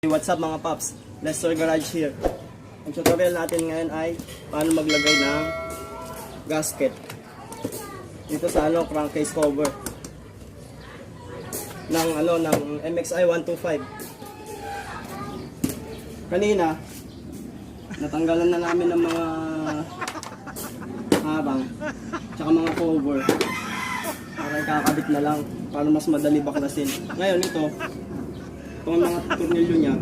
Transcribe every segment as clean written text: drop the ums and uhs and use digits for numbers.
What's up mga paps? Lester Garage here. Ang tutorial natin ngayon ay paano maglagay ng gasket dito sa crankcase cover ng MXI 125. Kanina natanggalan na namin ng mga harang tsaka mga cover para ikakabit na lang para mas madali baklasin. Ngayon itong mga tornilyo niya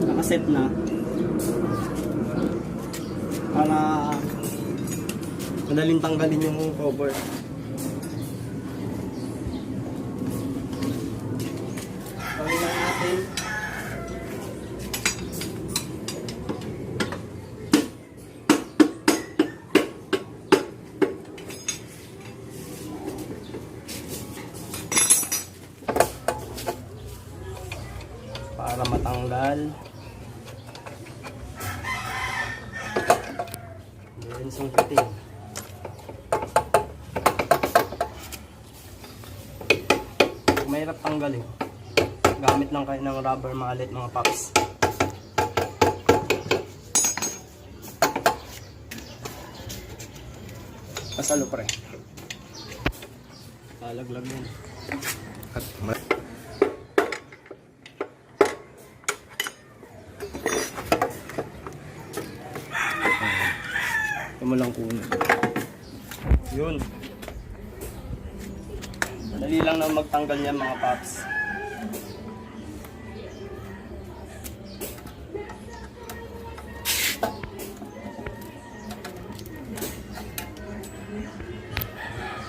nakaset na para madaling tanggalin yung cover. Tanggalin lang natin. Para matanggal din sungkitin. Kung mahirap tanggalin, gamit lang kayo ng rubber mallet mga paps. Pasalo pre, talaglag yun. Mo lang kunin. Yun. Madali lang na magtanggal niya mga paps.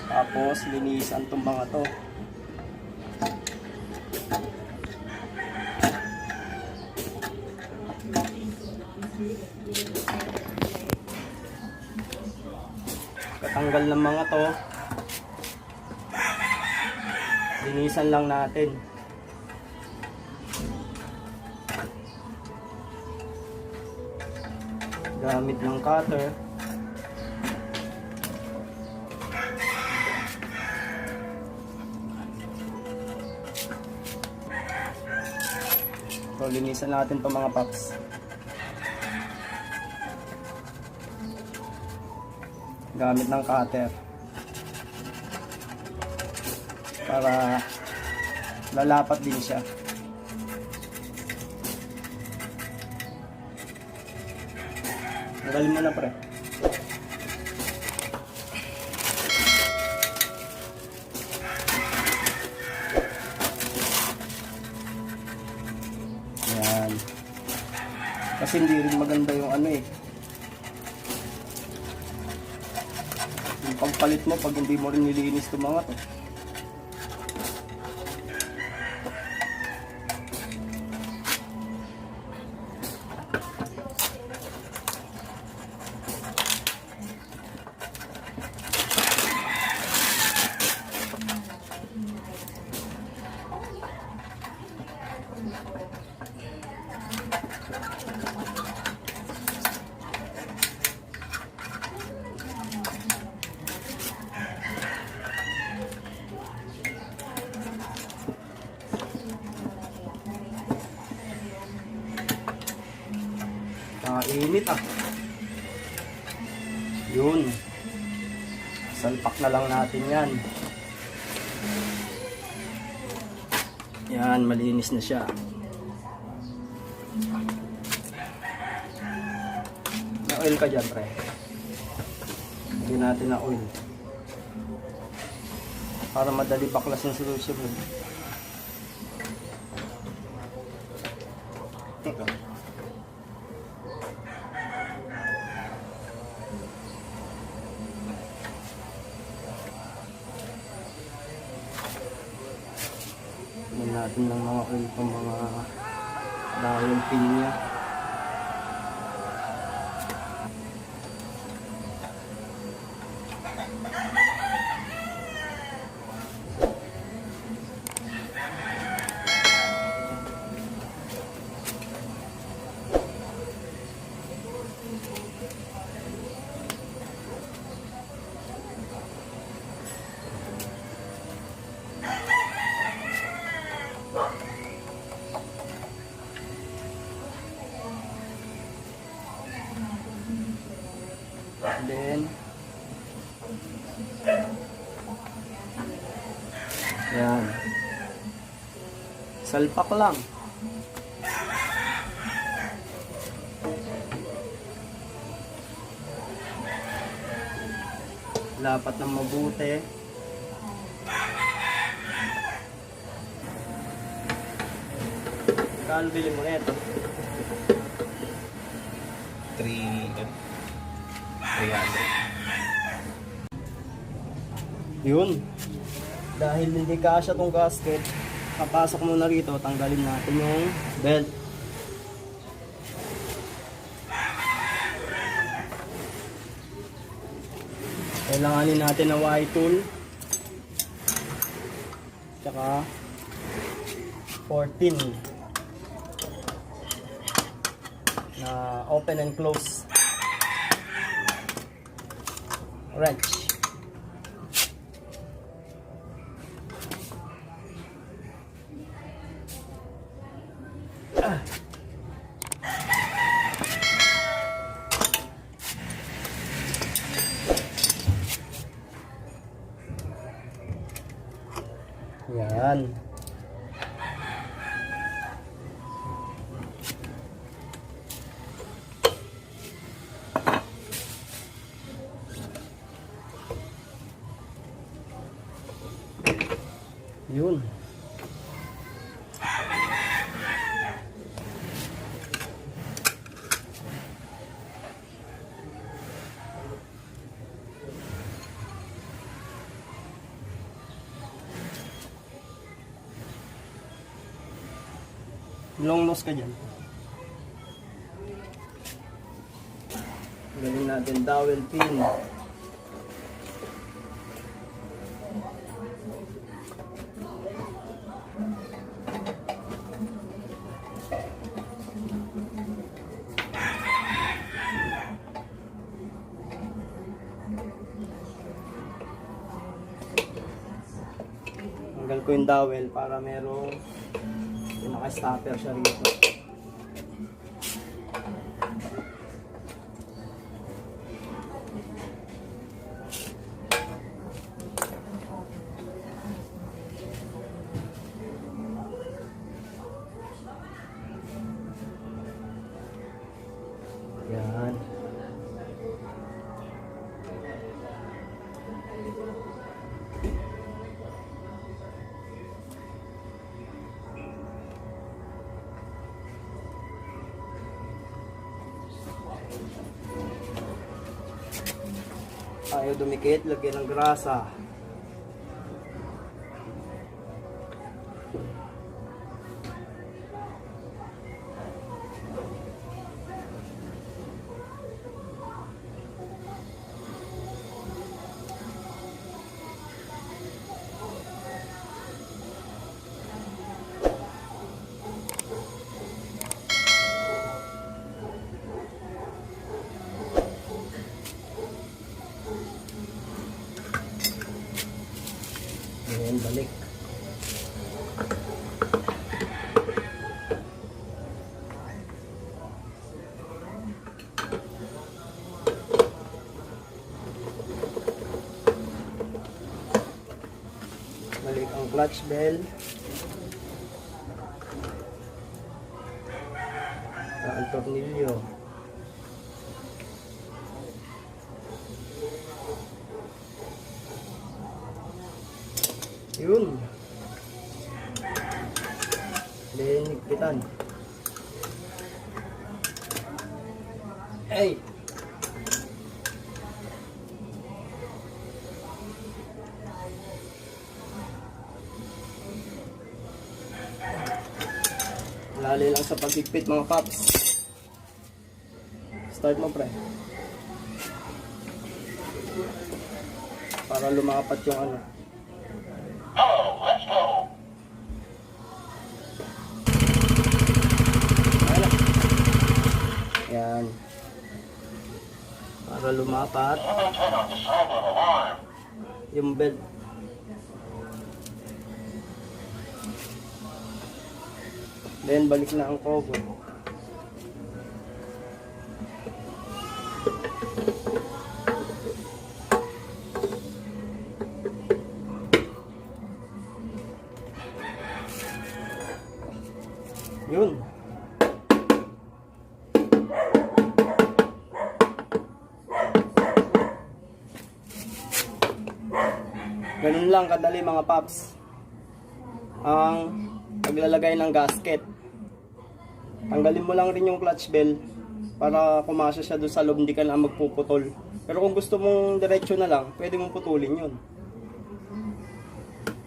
Tapos linisan tong mga to. Katanggal ng mga to, linisan lang natin. Gamit ng cutter. So linisan natin to mga paps. Gamit ng cutter para lalapat din siya. Tanggalin mo na pre. Yan. Kasi hindi rin maganda yung pagpalit mo pag hindi mo rin nilinis itong mga to. Init yun, salpak na lang natin yan, malinis na siya. Na oil ka dyan pre, hindi natin na oil para madali baklas yung sunod. Ito natin ng mga oil pang mga dahil pin niya. Then, yan. Salpak lang. Lapat ng mabuti. Kano bili mo nito? 300. Yun. Dahil hindi kasya tong gasket, papasok muna rito, tanggalin natin yung belt. Kailanganin natin ng Y-tool. Tsaka 14 na open and close wrench. Yan. Yun. Long nose ka dyan. Galing natin dowel pin. Tanggal ko yung dowel para merong naka-stopper siya rito. Yan. Ayaw dumikit, lagyan ng grasa. Ayan, balik. Balik ang clutch bell. Ang tornilyo. Yun. Then, higpitan. Ay! Lali lang sa paghigpit mga paps. Start mo, pre. Para lumapat yung ano. Yan. Para lumapat yung belt. Then balik na ang cover. Yun. Ganun lang kadali mga paps ang paglalagay ng gasket. Tanggalin mo lang rin yung clutch bell para kumasya siya doon sa loob, hindi ka na magpuputol. Pero kung gusto mong diretso na lang, pwede mong putulin yun.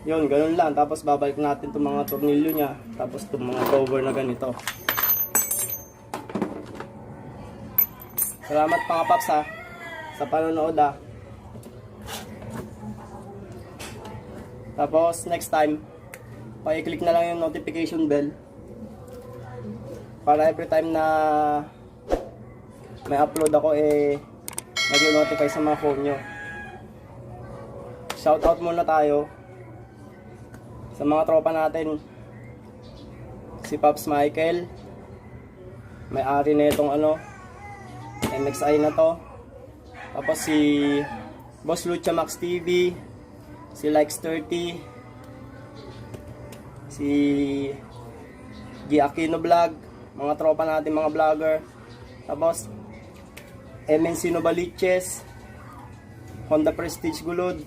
Yun, ganun lang. Tapos babalik natin itong mga tornilyo niya. Tapos itong mga cover na ganito. Salamat mga paps ha, sa panonood ha. Tapos next time, pa-click na lang yung notification bell para every time na may upload ako mag-notify sa mga phone nyo. Shoutout muna tayo sa mga tropa natin. Si Pops Michael, may-ari na itong MXI na to. Tapos si Boss Lucha Max TV, si Likes 30, si G Aquino Vlog, mga tropa natin, mga vlogger. Tapos MNC Novaliches, Honda Prestige Gulod,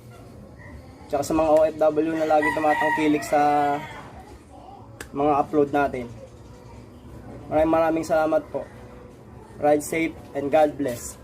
tsaka sa mga OFW na lagi tumatangkilik sa mga upload natin. Maraming salamat po. Ride safe and God bless.